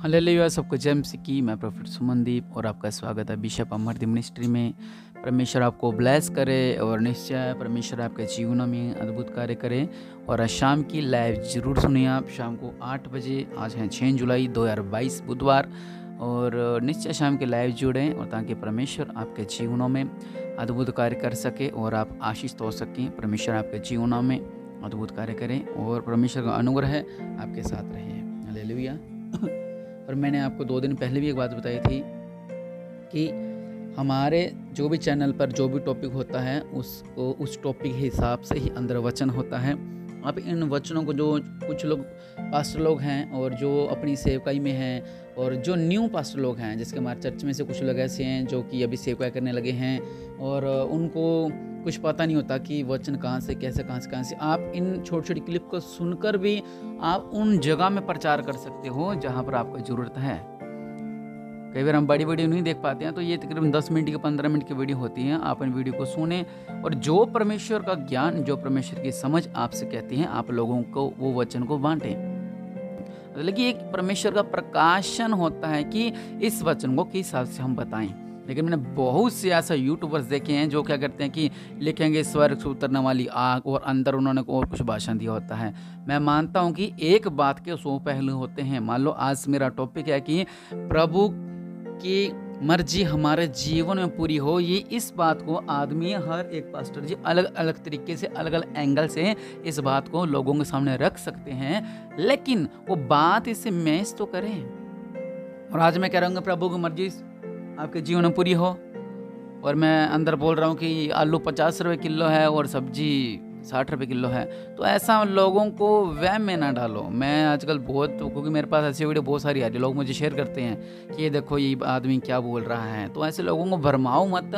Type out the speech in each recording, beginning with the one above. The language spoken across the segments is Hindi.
हालेलुया। सबको जय मसीह की। मैं प्रोफेट सुमनदीप और आपका स्वागत है बिशप अमरदीप मिनिस्ट्री में। परमेश्वर आपको ब्लेस करे और निश्चय परमेश्वर आपके जीवन में अद्भुत कार्य करे। और आज शाम की लाइव जरूर सुनिए आप, शाम को 8 बजे। आज है 6 जुलाई 2022 बुधवार। और निश्चय शाम के लाइव जुड़ें और ताकि परमेश्वर आपके जीवनों में अद्भुत कार्य कर सके और आप आशीष हो सकें। परमेश्वर आपके जीवनों में अद्भुत कार्य करें और परमेश्वर का अनुग्रह आपके साथ रहे। हालेलुया। और मैंने आपको 2 दिन पहले भी एक बात बताई थी कि हमारे जो भी चैनल पर जो भी टॉपिक होता है उसको उस टॉपिक के हिसाब से ही अंदर वचन होता है। अब इन वचनों को जो कुछ लोग पास्टर लोग हैं और जो अपनी सेवकाई में हैं और जो न्यू पास्टर लोग हैं, जिसके हमारे चर्च में से कुछ लोग ऐसे हैं जो कि अभी सेवकाई करने लगे हैं और उनको कुछ पता नहीं होता कि वचन कहाँ से कैसे आप इन छोटी छोटी क्लिप को सुनकर भी आप उन जगह में प्रचार कर सकते हो जहाँ पर आपको ज़रूरत है। कई बार हम बड़ी वीडियो नहीं देख पाते हैं, तो ये तकरीबन 10 मिनट की 15 मिनट की वीडियो होती है। आप इन वीडियो को सुने और जो परमेश्वर का ज्ञान, जो परमेश्वर की समझ आपसे कहती हैं, आप लोगों को वो वचन को बांटें। लेकिन एक परमेश्वर का प्रकाशन होता है कि इस वचन को किस हिसाब से हम बताएं। लेकिन मैंने बहुत से ऐसा यूट्यूबर्स देखे हैं जो क्या करते हैं कि लिखेंगे स्वर्ग से उतरने वाली आग और अंदर उन्होंने और कुछ भाषण दिया होता है। मैं मानता हूं कि एक बात के 100 पहलू होते हैं। मान लो आज मेरा टॉपिक है कि प्रभु की मर्जी हमारे जीवन में पूरी हो। ये इस बात को आदमी, हर एक पास्टर जी अलग अलग तरीके से, अलग अलग एंगल से इस बात को लोगों के सामने रख सकते हैं, लेकिन वो बात इससे मैच तो करें। और आज मैं कह रहा हूँ प्रभु की मर्जी आपके जीवन में पूरी हो और मैं अंदर बोल रहा हूँ कि आलू 50 रुपये किलो है और सब्जी 60 रुपये किलो है, तो ऐसा लोगों को वहम में ना डालो। मैं आजकल बहुत, क्योंकि मेरे पास ऐसी वीडियो बहुत सारी आ रही है, लोग मुझे शेयर करते हैं कि ये देखो ये आदमी क्या बोल रहा है। तो ऐसे लोगों को भरमाओ मत।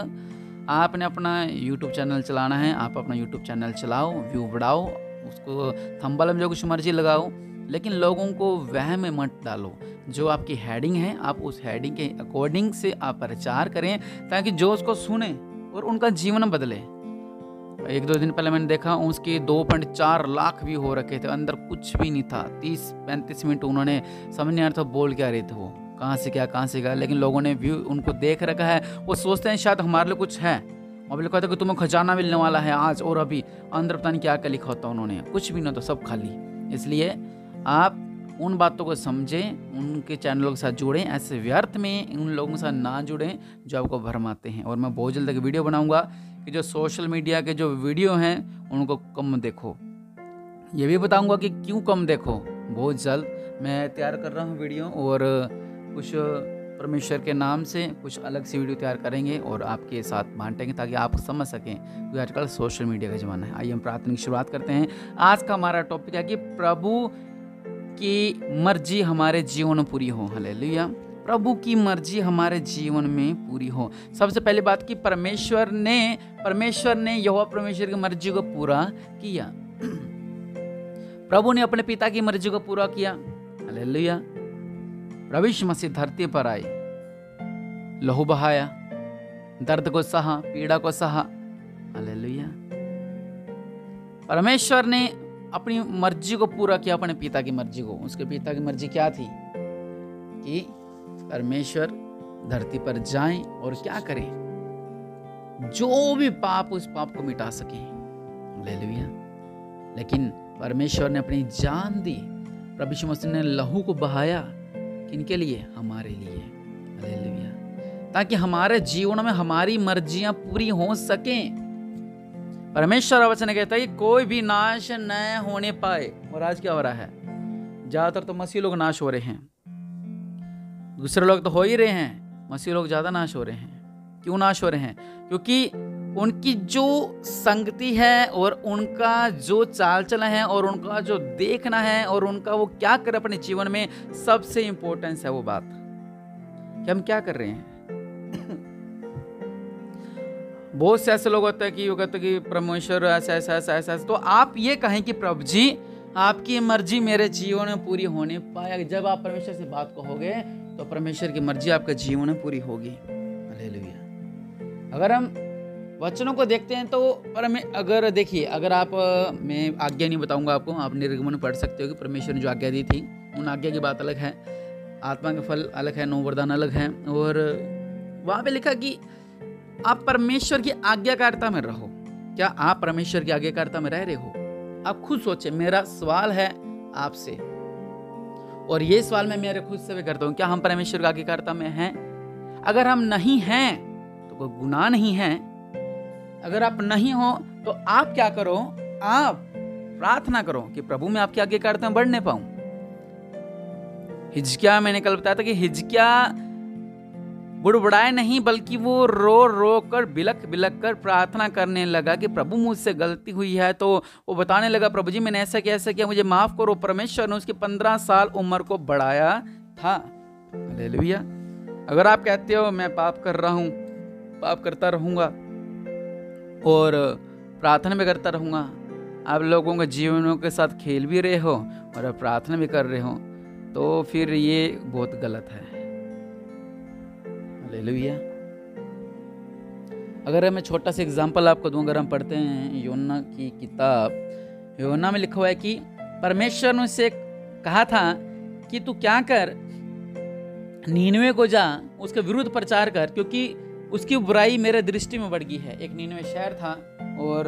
आपने अपना यूट्यूब चैनल चलाना है, आप अपना यूट्यूब चैनल चलाओ, व्यू बढ़ाओ, उसको थंबनेल में जो कुछ मर्जी लगाओ, लेकिन लोगों को वहम में मत डालो। जो आपकी हेडिंग है, आप उस हेडिंग के अकॉर्डिंग से आप प्रचार करें ताकि जो उसको सुने और उनका जीवन बदले। 1-2 दिन पहले मैंने देखा उसके 2.4 लाख व्यू हो रखे थे, अंदर कुछ भी नहीं था। 30-35 मिनट उन्होंने समझ नहीं आ रहा था बोल क्या रहे थे, वो कहाँ से क्या, लेकिन लोगों ने व्यू उनको देख रखा है। वो सोचते हैं शायद हमारे लिए कुछ है, और कहते हैं कि तुम्हें खजाना मिलने वाला है आज और अभी। अंदर पता नहीं क्या क्या लिखा होता उन्होंने, कुछ भी नहीं होता, सब खाली। इसलिए आप उन बातों को समझें, उनके चैनलों के साथ जुड़ें, ऐसे व्यर्थ में उन लोगों के साथ ना जुड़ें जो आपको भरमाते हैं। और मैं बहुत जल्द एक वीडियो बनाऊंगा कि जो सोशल मीडिया के जो वीडियो हैं उनको कम देखो। ये भी बताऊंगा कि क्यों कम देखो। बहुत जल्द मैं तैयार कर रहा हूँ वीडियो, और कुछ परमेश्वर के नाम से कुछ अलग सी वीडियो तैयार करेंगे और आपके साथ बांटेंगे ताकि आप समझ सकें, क्योंकि आजकल सोशल मीडिया का ज़माना है। आइए हम प्रार्थना की शुरुआत करते हैं। आज का हमारा टॉपिक है कि प्रभु की मर्जी हमारे जीवन में पूरी हो। हालेलुया। प्रभु की मर्जी हमारे जीवन में पूरी हो। सबसे पहली बात कि परमेश्वर ने यहोवा परमेश्वर की मर्जी को पूरा किया। प्रभु ने अपने पिता की मर्जी को पूरा किया। हालेलुया। प्रभु यीशु मसीह धरती पर आए, लहू बहाया, दर्द को सहा, पीड़ा को सहा। हालेलुया। परमेश्वर ने अपनी मर्जी को पूरा किया, अपने पिता की मर्जी को। उसके पिता की मर्जी क्या थी कि परमेश्वर धरती पर जाएं और क्या करें, जो भी पाप, उस पाप को मिटा सके। हालेलुया। लेकिन परमेश्वर ने अपनी जान दी, प्रभु यीशु मसीह ने लहू को बहाया। किनके लिए? हमारे लिए। हालेलुया। ताकि हमारे जीवन में हमारी मर्जियां पूरी हो सकें। परमेश्वर वचन कहता है कि कोई भी नाश न होने पाए। और आज क्या हो रहा है? ज्यादातर तो मसीह लोग नाश हो रहे हैं, दूसरे लोग तो हो ही रहे हैं, मसीह लोग ज्यादा नाश हो रहे हैं। क्यों नाश हो रहे हैं? क्योंकि उनकी जो संगति है और उनका जो चाल चलन है और उनका जो देखना है और उनका वो क्या कर अपने जीवन में, सबसे इंपॉर्टेंस है वो बात कि हम क्या कर रहे हैं। बहुत से ऐसे लोग होते हैं कि वो कहते हैं कि परमेश्वर ऐसा। तो आप ये कहें कि प्रभु जी आपकी मर्जी मेरे जीवन में पूरी होने पाए। जब आप परमेश्वर से बात कहोगे तो परमेश्वर की मर्जी आपके जीवन में पूरी होगी। हालेलुया। अगर हम वचनों को देखते हैं तो अगर देखिए, अगर आप, मैं आज्ञा नहीं बताऊंगा आपको, आप निर्गमन पढ़ सकते हो कि परमेश्वर ने जो आज्ञा दी थी, उन आज्ञा की बात अलग है। आत्मा के फल अलग है, 9 वरदान अलग हैं। और वहाँ पे लिखा कि आप परमेश्वर की आज्ञाकारिता में रहो। क्या आप परमेश्वर की आज्ञाकारिता में रह रहे हो? आप खुद सोचें। मेरा सवाल है आपसे, और ये सवाल मैं मेरे खुद से भी करता हूँ, क्या हम परमेश्वर की आज्ञाकारिता में हैं? अगर हम नहीं हैं तो कोई गुनाह नहीं है। अगर आप नहीं हो तो आप क्या करो? आप प्रार्थना करो कि प्रभु मैं आपकी आज्ञाकारिता में बढ़ने पाऊं। हिजकिय्याह, मैंने कल बताया था कि हिजकिय्याह बुड़बुड़ाए नहीं, बल्कि वो रो रो कर बिलख बिलख कर प्रार्थना करने लगा कि प्रभु मुझसे गलती हुई है। तो वो बताने लगा, प्रभु जी मैंने ऐसा किया, मुझे माफ करो। परमेश्वर ने उसकी 15 साल उम्र को बढ़ाया था। हालेलुया। अगर आप कहते हो मैं पाप कर रहा हूँ, पाप करता रहूंगा और प्रार्थना भी करता रहूंगा, आप लोगों के जीवनों के साथ खेल भी रहे हो और आप प्रार्थना भी कर रहे हो, तो फिर ये बहुत गलत है। हालेलुया। अगर मैं छोटा सा एग्जांपल आपको दूं, अगर हम पढ़ते हैं योना की किताब, योना में लिखा हुआ है कि परमेश्वर ने उससे कहा था कि तू क्या कर, नीनवे को जा, उसके विरुद्ध प्रचार कर, क्योंकि उसकी बुराई मेरे दृष्टि में बढ़ गई है। एक नीनवे शहर था और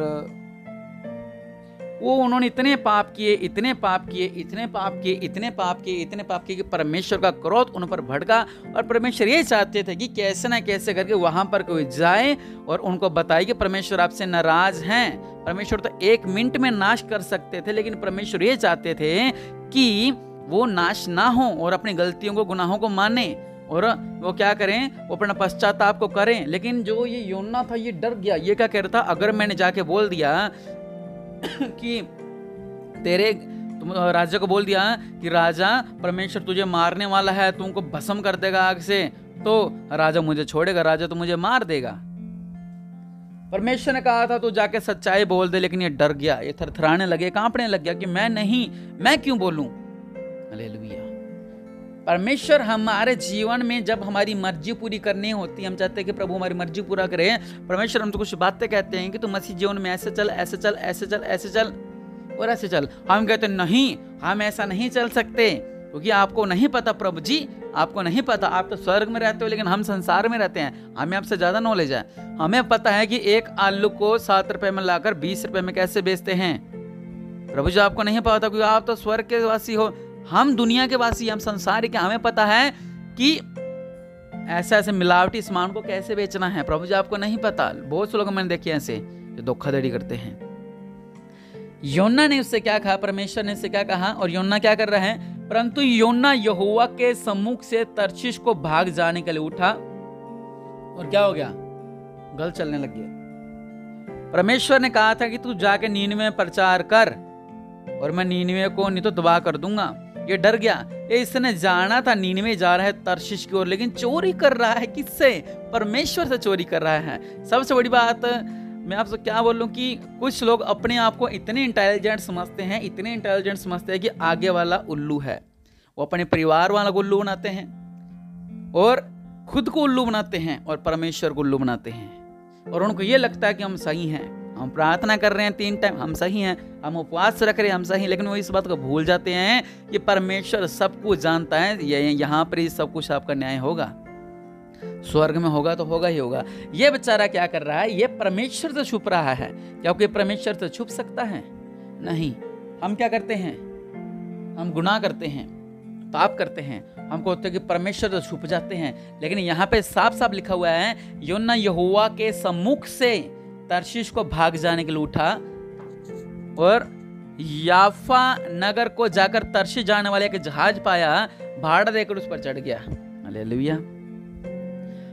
वो उन्होंने इतने पाप किए, इतने पाप किए, इतने पाप किए, इतने पाप किए, इतने पाप किए कि परमेश्वर का क्रोध उन पर भड़का। और परमेश्वर ये चाहते थे कि कैसे ना कैसे करके वहां पर कोई जाए और उनको बताए कि परमेश्वर आपसे नाराज हैं। परमेश्वर तो 1 मिनट में नाश कर सकते थे, लेकिन परमेश्वर ये चाहते थे कि वो नाश ना हो और अपनी गलतियों को, गुनाहों को माने और वो क्या करें, वो अपना पश्चाताप को करें। लेकिन जो ये योना था ये डर गया। ये क्या कह रहा था, अगर मैंने जाके बोल दिया कि तुम राजा को बोल दिया कि राजा परमेश्वर तुझे मारने वाला है, तुमको भस्म कर देगा आग से, तो राजा मुझे छोड़ेगा, राजा तो मुझे मार देगा। परमेश्वर ने कहा था तू जाके सच्चाई बोल दे, लेकिन ये डर गया, ये थरथराने लगे, कांपने लग गया कि मैं क्यों बोलूं। हालेलुया। परमेश्वर हमारे जीवन में जब हमारी मर्जी पूरी करनी होती है, हम चाहते हैं कि प्रभु हमारी मर्जी पूरा करे। परमेश्वर हमसे कुछ बातें कहते हैं कि तू मसीह जीवन में ऐसे चल, ऐसे चल, ऐसे चल, ऐसे चल और ऐसे चल। हम कहते हैं नहीं, हम ऐसा नहीं चल सकते, क्योंकि आपको नहीं पता प्रभु जी, आपको नहीं पता। आप तो स्वर्ग में रहते हो, लेकिन हम संसार में रहते हैं, हमें आपसे ज्यादा नॉलेज है। हमें पता है कि एक आलू को 7 रुपए में लाकर 20 रुपए में कैसे बेचते हैं। प्रभु जी आपको नहीं पता, क्योंकि आप तो स्वर्ग के वासी हो, हम दुनिया के वासी, हम संसार के। हमें पता है कि ऐसे ऐसे मिलावटी सामान को कैसे बेचना है। प्रभु जी आपको नहीं पता। बहुत से लोग मैंने देखे ऐसे जो धोखाधड़ी करते हैं। योना ने उससे क्या कहा, परमेश्वर ने उससे क्या कहा, और योना क्या कर रहा है, परंतु योना यहोवा के सम्मुख से तर्शीश को भाग जाने के लिए उठा और क्या हो गया, गल चलने लग गया। परमेश्वर ने कहा था कि तू जाके नीनवे में प्रचार कर और मैं नीनवे को नहीं तो तबाह कर दूंगा। ये डर गया। इसने जाना था नीनवे जा रहा है तर्शीश की ओर, लेकिन चोरी कर रहा है। किससे? परमेश्वर से चोरी कर रहा है। सबसे बड़ी बात मैं आपसे क्या बोलूं कि कुछ लोग अपने आप को इतने इंटेलिजेंट समझते हैं, इतने इंटेलिजेंट समझते हैं कि आगे वाला उल्लू है। वो अपने परिवार वाला को उल्लू बनाते हैं और खुद को उल्लू बनाते हैं और परमेश्वर को उल्लू बनाते हैं। और उनको ये लगता है कि हम सही हैं, हम प्रार्थना कर रहे हैं 3 टाइम, हम सही हैं, हम उपवास रख रहे हैं, हम सही। लेकिन वो इस बात को भूल जाते हैं कि परमेश्वर सब कुछ जानता है। यहाँ पर ही सब कुछ आपका न्याय होगा, स्वर्ग में होगा तो होगा ही होगा। ये बेचारा क्या कर रहा है, ये परमेश्वर से छुप रहा है। क्योंकि परमेश्वर से छुप सकता है? नहीं। हम क्या करते हैं, हम गुनाह करते हैं, पाप करते हैं, हमको होता है कि परमेश्वर से छुप जाते हैं। लेकिन यहाँ पे साफ साफ लिखा हुआ है, योना यहोवा के सम्मुख से तर्शीश को भाग जाने के लिए उठा और याफा नगर को जाकर तर्शीश जाने वाले एक जहाज पाया, भाड़ा देकर उस पर चढ़ गया। हालेलुया।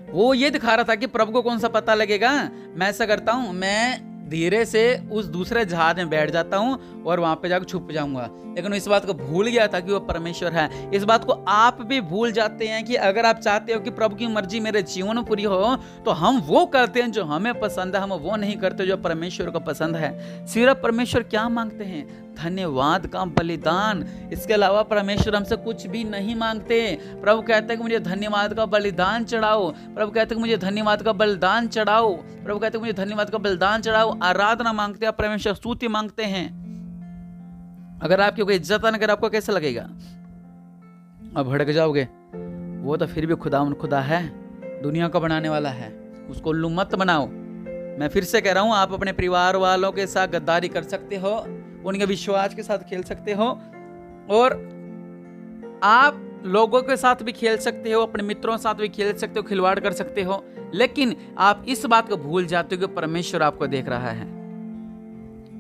वो ये दिखा रहा था कि प्रभु को कौन सा पता लगेगा। मैं ऐसा करता हूं, मैं धीरे से उस दूसरे जहाज में बैठ जाता हूं और वहां पे जाकर छुप जाऊंगा। लेकिन इस बात को भूल गया था कि वो परमेश्वर है। इस बात को आप भी भूल जाते हैं कि अगर आप चाहते हो कि प्रभु की मर्जी मेरे जीवन में पूरी हो, तो हम वो करते हैं जो हमें पसंद है, हम वो नहीं करते जो परमेश्वर को पसंद है। सिर्फ परमेश्वर क्या मांगते हैं? धन्यवाद का बलिदान। इसके अलावा परमेश्वर हमसे कुछ भी नहीं मांगते। प्रभु कहते हैं कि मुझे धन्यवाद का बलिदान चढ़ाओ। प्रभु कहते हैं कि मुझे धन्यवाद का बलिदान चढ़ाओ। प्रभु कहते हैं मुझे धन्यवाद का बलिदान चढ़ाओ। आराधना मांगते हैं, परमेश्वर स्तुति मांगते हैं। अगर आपकी कोई इज्जत है, अगर आपको कैसा लगेगा? आप भड़क जाओगे, वो तो फिर भी खुदा है, दुनिया को बनाने वाला है, उसको उल्लू मत बनाओ। मैं फिर से कह रहा हूँ, आप अपने परिवार वालों के साथ गद्दारी कर सकते हो, उनके विश्वास के साथ खेल सकते हो, और आप लोगों के साथ भी खेल सकते हो, अपने मित्रों के साथ भी खेल सकते हो, खिलवाड़ कर सकते हो, लेकिन आप इस बात को भूल जाते हो कि परमेश्वर आपको देख रहा है।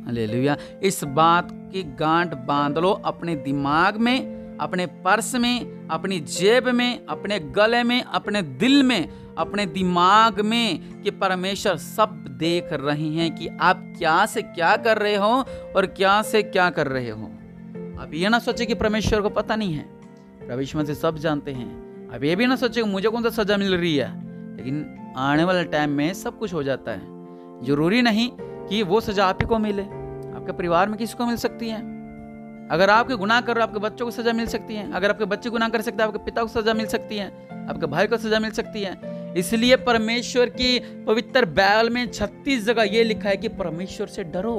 हालेलुया। इस बात की गांठ बांध लो अपने दिमाग में, अपने पर्स में, अपनी जेब में, अपने गले में, अपने दिल में, अपने दिमाग में, कि परमेश्वर सब देख रहे हैं कि आप क्या से क्या कर रहे हो और क्या से क्या कर रहे हो। आप ये ना सोचे कि परमेश्वर को पता नहीं है, परमेश्वर से सब जानते हैं। आप ये भी ना सोचे कि मुझे कौन सा सजा मिल रही है, लेकिन आने वाले टाइम में सब कुछ हो जाता है। जरूरी नहीं कि वो सजा आप ही को मिले, आपके परिवार में किसी को मिल सकती है। अगर आपके गुनाह कर रहे हो, आपके बच्चों को सजा मिल सकती है। अगर आपके बच्चे गुनाह कर सकते हैं, आपके पिता को सजा मिल सकती है, आपके भाई को सजा मिल सकती है। इसलिए परमेश्वर की पवित्र बाइबल में 36 जगह ये लिखा है कि परमेश्वर से डरो।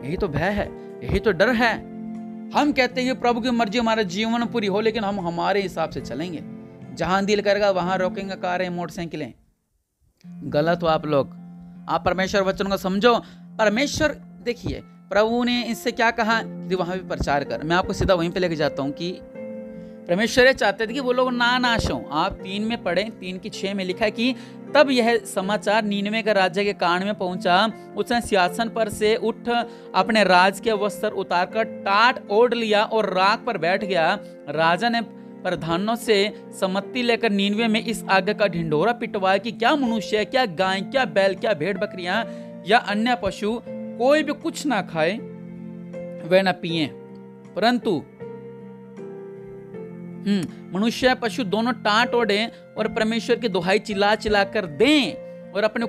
यही तो भय है, यही तो डर है। हम कहते हैं प्रभु की मर्जी हमारे जीवन में पूरी हो, लेकिन हम हमारे हिसाब से चलेंगे, जहां दिल करेगा वहां रोकेंगे कारें मोटरसाइकिलें। गलत हो आप लोग। आप परमेश्वर वचन को समझो। परमेश्वर देखिए, प्रभु ने इससे क्या कहा कि वहां भी प्रचार कर। मैं आपको सीधा वहीं पे लेके जाता हूं कि परमेश्वर चाहते थे कि वो लोग ना नाश हों। आप 3 में पढ़े, 3:6 में लिखा है कि तब यह समाचार नीनवे के राजा के कान में पहुंचा। उसने सिंहासन पर से उठ अपने राज के वस्त्र उतारकर टाट ओढ़ लिया और राख पर बैठ गया। राजा ने प्रधानों से सम्मति लेकर नीनवे में इस आज्ञा का ढिंढोरा पिटवाया कि क्या मनुष्य, क्या गाय, क्या बैल, क्या भेड़ बकरियां या अन्य पशु कोई भी कुछ ना खाए वे न पिए, परंतु मनुष्य पशु दोनों टाट ओढ़े और परमेश्वर की दुहाई चिल्ला चिल्ला कर दें और अपने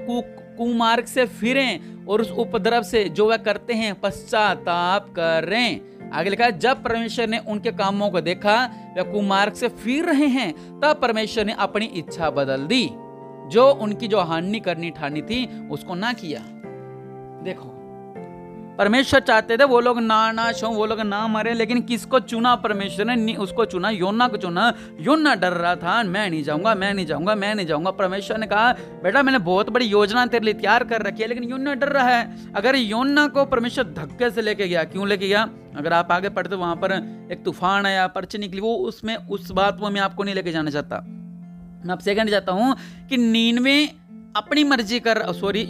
कुमार्ग से फिरें और उस उपद्रव से जो वह करते हैं पश्चाताप करें। आगे लिखा है, जब परमेश्वर ने उनके कामों को देखा, वह कुमार्ग से फिर रहे हैं, तब परमेश्वर ने अपनी इच्छा बदल दी, जो उनकी जो हानि करनी ठानी थी उसको ना किया। देखो, परमेश्वर चाहते थे वो लोग ना नाश हो, वो लोग ना मरे, लेकिन किसको चुना परमेश्वर ने? उसको चुना, योना को चुना। योना डर रहा था, मैं नहीं जाऊंगा, मैं नहीं जाऊंगा, मैं नहीं जाऊंगा। परमेश्वर ने कहा, बेटा मैंने बहुत बड़ी योजना तेरे लिए तैयार कर रखी है, लेकिन योना डर रहा है। अगर योना को परमेश्वर धक्के से लेके गया, क्यों लेके गया? अगर आप आगे पढ़ते वहां पर एक तूफान आया, पर्ची निकली, वो उसमें उस बात में मैं आपको नहीं लेके जाना चाहता। मैं आपसे कहना चाहता हूं कि नीनवे अपनी मर्जी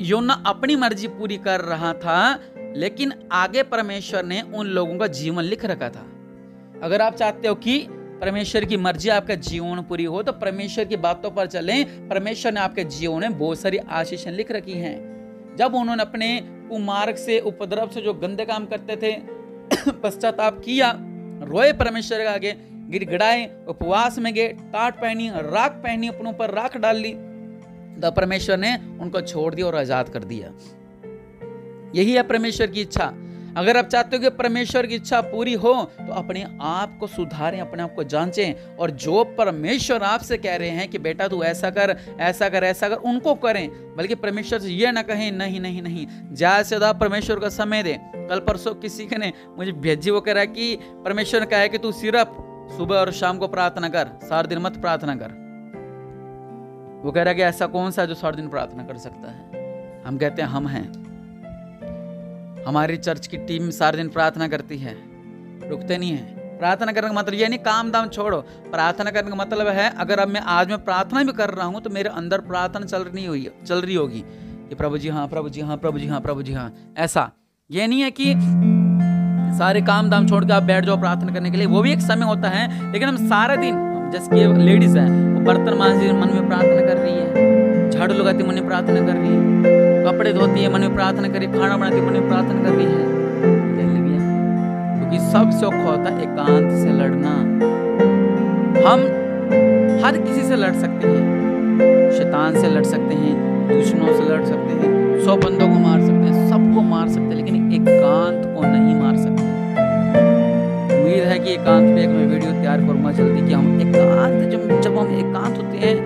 योना अपनी मर्जी पूरी कर रहा था, लेकिन आगे परमेश्वर ने उन लोगों का जीवन लिख रखा था। अगर आप चाहते हो कि परमेश्वर की मर्जी आपका जीवन पूरी हो, तो परमेश्वर की बातों पर चलें। परमेश्वर ने आपके जीवन में बहुत सारी आशीषें लिख रखी हैं। जब उन्होंने अपने कुमार्ग से, उपद्रव से, जो गंदे काम करते थे, पश्चाताप किया, रोए परमेश्वर के आगे, गिड़गिड़ाए, उपवास में गए, टाट पहनी, राख पहनी, अपनों पर राख डाल ली, तब परमेश्वर ने उनको छोड़ दिया और आजाद कर दिया। यही है परमेश्वर की इच्छा। अगर आप चाहते हो कि परमेश्वर की इच्छा पूरी हो, तो अपने आप को सुधारें, अपने आप को जांचें, और जो परमेश्वर आपसे कह रहे हैं कि बेटा तू ऐसा कर, ऐसा कर, ऐसा कर, उनको करें। बल्कि परमेश्वर से ये ना कहें नहीं नहीं नहीं, ज्यादा से ज्यादा परमेश्वर का समय दे। कल परसों किसी ने मुझे भेजी, वो कह रहा है कि परमेश्वर ने कहा है कि तू सिर्फ सुबह और शाम को प्रार्थना कर, सारा दिन मत प्रार्थना कर। वो कह रहा है कि ऐसा कौन सा जो सारा दिन प्रार्थना कर सकता है? हम कहते हैं हम हैं। हमारी चर्च की टीम सारा दिन प्रार्थना करती है, रुकते नहीं है। प्रार्थना करने का मतलब ये नहीं काम दाम छोड़ो। प्रार्थना करने का मतलब है, अगर अब मैं आज में प्रार्थना भी कर रहा हूं, तो मेरे अंदर प्रार्थना चल रही होगी कि प्रभु जी हाँ, प्रभु जी हाँ, प्रभु जी हाँ, प्रभु जी हाँ। ऐसा ये नहीं है कि सारे काम दाम छोड़ के आप बैठ जाओ प्रार्थना करने के लिए। वो भी एक समय होता है, लेकिन हम सारा दिन, जैसे कि लेडीज है, वो बर्तन मांजती मन में प्रार्थना कर रही है, झाड़ू लगाती मन में प्रार्थना कर रही है, कपड़े धोती है मन में प्रार्थना कर रही है, खाना बनाती मन में प्रार्थना कर रही है। क्योंकि सबसे औखा होता है एकांत से लड़ना। हम हर किसी से लड़ सकते हैं, शैतान से लड़ सकते हैं, दुश्मनों से लड़ सकते हैं, 100 बंदों को मार सकते हैं, सबको मार सकते हैं, लेकिन एकांत को नहीं मार सकते। उम्मीद है कि एकांत पे एक मैं वीडियो तैयार करूंगा जल्दी, कि हम एकांत, जब हम एकांत होते हैं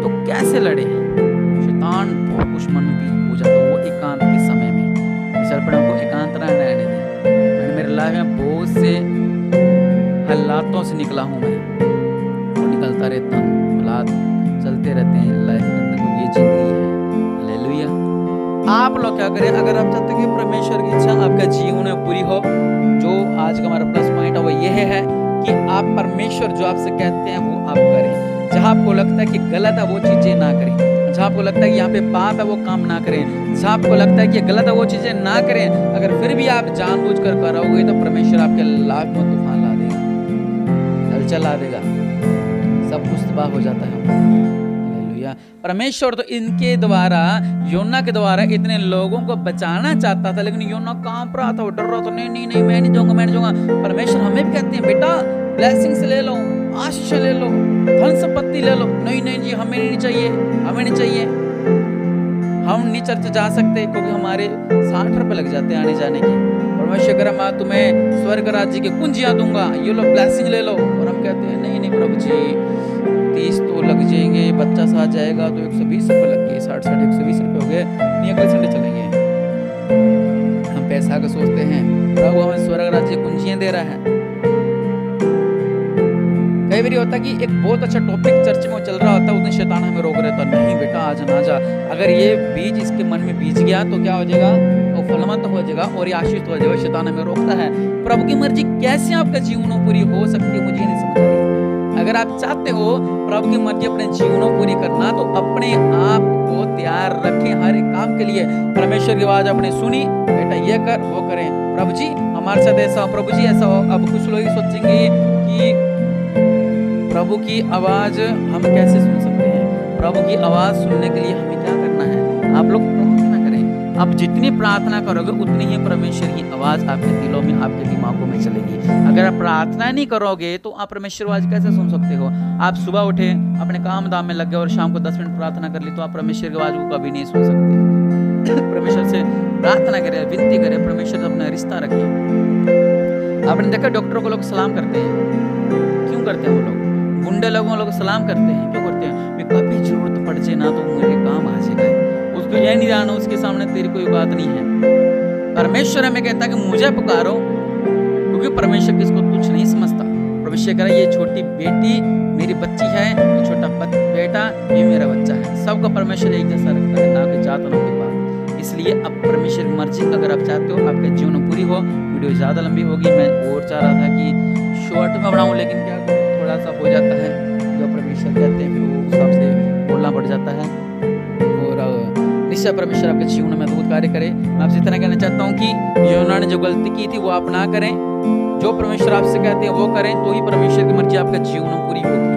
तो कैसे लड़े। शैतान बहुत कुछ मन में हो जाता है वो एकांत के समय में। इस पर हमको एकांत रहने दें। मैंने मेरे लाइफ में बहुत से हालातों से निकला हूं, मैं वो निकलता रहता हूँ। साथ चलते रहते हैं लाइफ के अंदर, क्योंकि ये जिंदगी है। हालेलुया। आप लोग क्या करें, अगर आप चाहते हो कि परमेश्वर की इच्छा आपका जीवन में पूरी हो, जो आज का हमारा प्लस पॉइंट है वो ये है कि आप परमेश्वर जो आपसे कहते हैं वो आप करें। जहाँ आपको लगता है कि गलत है वो चीजें ना करें, जहाँ आपको लगता है कि यहाँ पे पाप है वो काम ना करें, जहाँ आपको लगता है कि गलत है वो चीजें ना करें। अगर फिर भी आप जानबूझकर करोगे तो परमेश्वर आपके लाइफ में तूफान ला देगा, हलचल ला देगा, सब कुछ तबाह हो जाता है। हालेलुया। परमेश्वर तो इनके द्वारा, योना के द्वारा इतने लोगों को बचाना चाहता था, लेकिन योना कांप रहा था, वो डर रहा था, नहीं नहीं नहीं मैं नहीं जाऊंगा, मैं नहीं जाऊंगा। परमेश्वर हमें भी कहते हैं बेटा ब्लेसिंग्स ले लो, आशीष ले लो, धन संपत्ति ले लो। नहीं नहीं जी हमें नहीं चाहिए, हमें नहीं चाहिए, हम नहीं चर्च जा सकते क्योंकि हमारे 60 रुपए लग जाते हैं आने जाने के। परमेश्वर कह रहा मैं तुम्हें स्वर्ग राज्य की कुंजियां दूंगा, ये लो ब्लेसिंग ले लो। और हम कहते हैं नहीं नहीं प्रभु जी 30 तो लग जाएंगे, बच्चा साथ जाएगा तो 120 रुपये लग गए, 60 120 रुपये हो गए, नहीं अगले संडे चलेंगे। हम पैसा का सोचते हैं, प्रभु हमें स्वर्ग राज्य की कुंजियां दे रहा है। कई बार होता है कि एक बहुत अच्छा टॉपिक चर्च में चल रहा होता है, उसने शैतान हमें रोक रहा था, नहीं बेटा आज ना जा। अगर ये बीज इसके मन में बीज गया तो क्या हो जाएगा, वो फलवंत हो जाएगा और ये आशीष हो जाएगा। शैतान हमें रोकता है। प्रभु की मर्जी कैसे आपका जीवन पूरी हो सकती है, मुझे नहीं समझ आ रही। अगर आप चाहते हो प्रभु की मर्जी अपने जीवन पूरी करना तो अपने आप को तैयार रखें हर एक काम के लिए। परमेश्वर की आवाज आपने सुनी, बेटा ये कर वो करें, प्रभु जी हमारे साथ ऐसा हो, प्रभु जी ऐसा हो। अब कुछ लोग सोचेंगे कि प्रभु की आवाज हम कैसे सुन सकते हैं, प्रभु की आवाज सुनने के लिए हमें क्या करना है। आप लोग प्रार्थना करें, आप जितनी प्रार्थना करोगे उतनी ही परमेश्वर की आवाज आपके दिलों में, आपके दिमागों में चलेगी। अगर आप प्रार्थना नहीं करोगे तो आप परमेश्वर आवाज कैसे सुन सकते हो। आप सुबह उठे अपने काम धाम में लग गए और शाम को 10 मिनट प्रार्थना कर ली तो आप परमेश्वर की आवाज को कभी नहीं सुन सकते। परमेश्वर से प्रार्थना करें, विनती करें, परमेश्वर से अपना रिश्ता रखें। आपने देखा डॉक्टरों को लोग सलाम करते हैं, क्यों करते हैं वो लोग, गुंडे लोगों लोग सलाम करते हैं, क्यों करते हैं, कभी जरूरत पड़ जाए ना तो मेरे काम आ जाएगा। उसको यह नहीं जानना उसके सामने तेरी कोई बात नहीं है। परमेश्वर हमें कहता है कि मुझे पुकारो, क्योंकि परमेश्वर किसको तुच्छ नहीं समझता। परमेश्वर कह रहा है ये छोटी बेटी मेरी बच्ची है, ये छोटा बेटा ये मेरा बच्चा है। सबको परमेश्वर एक जैसा रखता है, ना कि जात ना कि बात। इसलिए अब परमेश्वर की मर्जी अगर आप चाहते हो आपके जीवन पूरी हो। वीडियो ज़्यादा लंबी होगी, मैं और चाह रहा था कि शॉर्ट में बनाऊँ, लेकिन क्या थोड़ा सा हो जाता है जो परमेश्वर कहते हैं फिर वो उस हिसाब से बोलना पड़ जाता है। और निश्चय परमेश्वर आपके जीवन में अद्भुत कार्य करे। मैं आपसे इतना कहना चाहता हूँ कि योना ने जो गलती की थी वो आप ना करें, जो परमेश्वर आपसे कहते हैं वो करें, तो ही परमेश्वर की मर्जी आपका जीवन में पूरी होगी।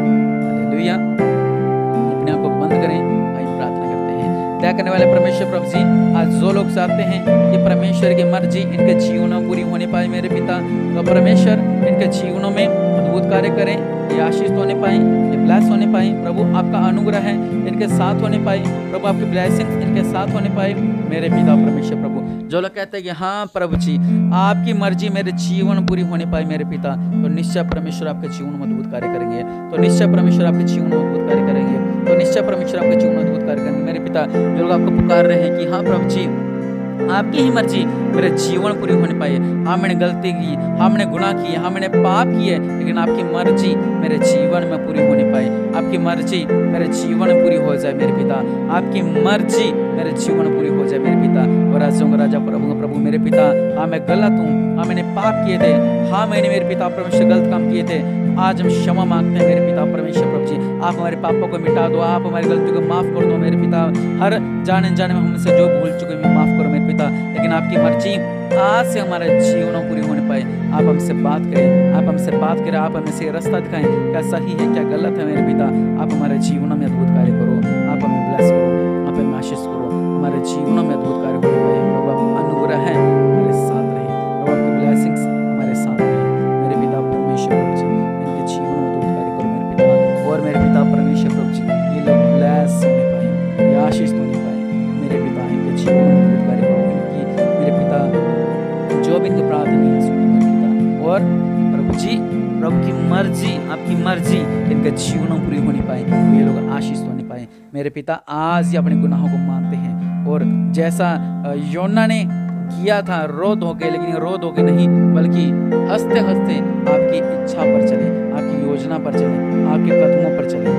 हालेलुया। अपने आप को बंद करें, आइए प्रार्थना करते हैं। दया करने वाले परमेश्वर प्रभु जी, आज जो लोग चाहते हैं कि परमेश्वर की मर्जी इनके जीवनों में पूरी होने पाए मेरे पिता, तो परमेश्वर इनके जीवनों में अद्भुत कार्य करें, ये आशीष होने पाए, ये ब्लेस होने पाए। प्रभु आपका अनुग्रह है इनके साथ होने पाए, प्रभु आपकी ब्लेसिंग्स इनके साथ होने पाए मेरे पिता परमेश्वर। प्रभु जो लोग कहते हैं कि हाँ प्रभु जी आपकी मर्जी मेरे जीवन पूरी होने पाए मेरे पिता, तो निश्चय परमेश्वर आपके जीवन में अद्भुत कार्य करेंगे, तो निश्चय परमेश्वर आपके जीवन में अद्भुत कार्य करेंगे, तो निश्चय परमेश्वर आपके जीवन में अद्भुत कार्य करेंगे मेरे पिता। जो लोग आपको पुकार रहे हैं कि हाँ प्रभु जी आपकी ही मर्जी मेरे जीवन पूरी होने पाए, हाँ मैंने गलती की, हाँ मैंने गुनाह किए, हाँ मैंने पाप किए, लेकिन आपकी मर्जी मेरे जीवन में पूरी होने पाए, आपकी मर्जी मेरे जीवन में पूरी हो जाए मेरे पिता, आपकी मर्जी मेरे जीवन में पूरी हो जाए मेरे पिता। और राजाओं का राजा प्रभु का प्रभु मेरे पिता, हाँ मैं गलत हूँ, हाँ मैंने पाप किए थे, हाँ मैंने मेरे पिता परमेश्वर गलत काम किए थे, आज हम क्षमा मांगते हैं मेरे पिता परमेश्वर। प्रभु जी आप हमारे पापों को मिटा दो, आप हमारी गलतियों को माफ कर दो मेरे पिता, हर जाने जाने में हमसे जो भूल चुके हैं माफ करो मेरे पिता। लेकिन आपकी मर्जी आज से हमारे जीवनों पूरी होने पाए, आप हमसे बात करें, आप हमसे बात करें, आप हमें से रास्ता दिखाएं, क्या सही है क्या गलत है मेरे पिता। आप हमारे जीवनों में अद्भुत कार्य करो, आप हमें ब्लेस करो, आप हमें आशीष करो, हमारे जीवनों में अद्भुत कार्य होने पाए। प्रभु आप अनुग्रह है हमारे साथ रहे, प्रभु आपकी ब्लेसिंग्स हमारे साथ रहे मेरे पिता परमेश्वर। प्रभु जी इनके जीवन में अद्भुत कार्य करो मेरे पिता, और मेरे पिता परमेश्वर। प्रभु जी ये लोग ब्लेस होने पाए, ये आशीष होने पाए मेरे पिता, इनके जीवन में अद्भुत कार्य करो इनकी मेरे पिता, जो भी इनकी प्रार्थना है सुनो मेरे पिता। और प्रभु जी प्रभु की मर्जी आपकी मर्जी इनके जीवनों पूरी होनी पाए, ये लोग आशीष होने पाए मेरे पिता। आज ही अपने गुनाहों को मानते हैं, और जैसा योना ने किया था रो धो के, लेकिन रो धो के नहीं बल्कि हंसते हंसते आपकी इच्छा पर चले, आपकी योजना पर चले, आपके कदमों पर चले।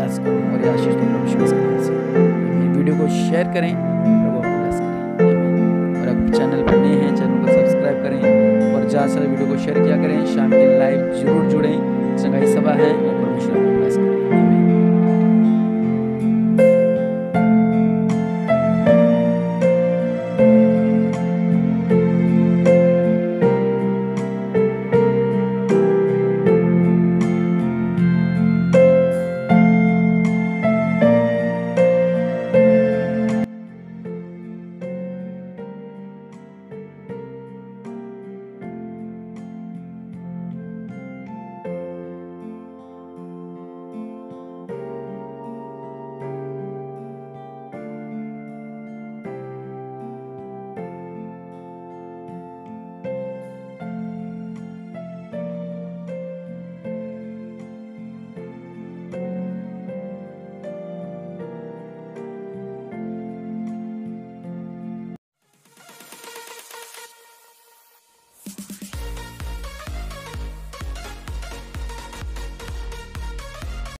ब्लेस करूँ और ये आशीष तो प्रभु यीशु के नाम से। आमीन। वीडियो को शेयर करें, प्रभु आपको ब्लेस करें। आमीन। और अगर चैनल पर नए हैं, चैनल को सब्सक्राइब करें और ज़्यादा से ज़्यादा वीडियो को शेयर किया करें। शाम के लाइव जरूर जुड़ें, संगाई सभा है और परमेश्वर आपको ब्लेस करें।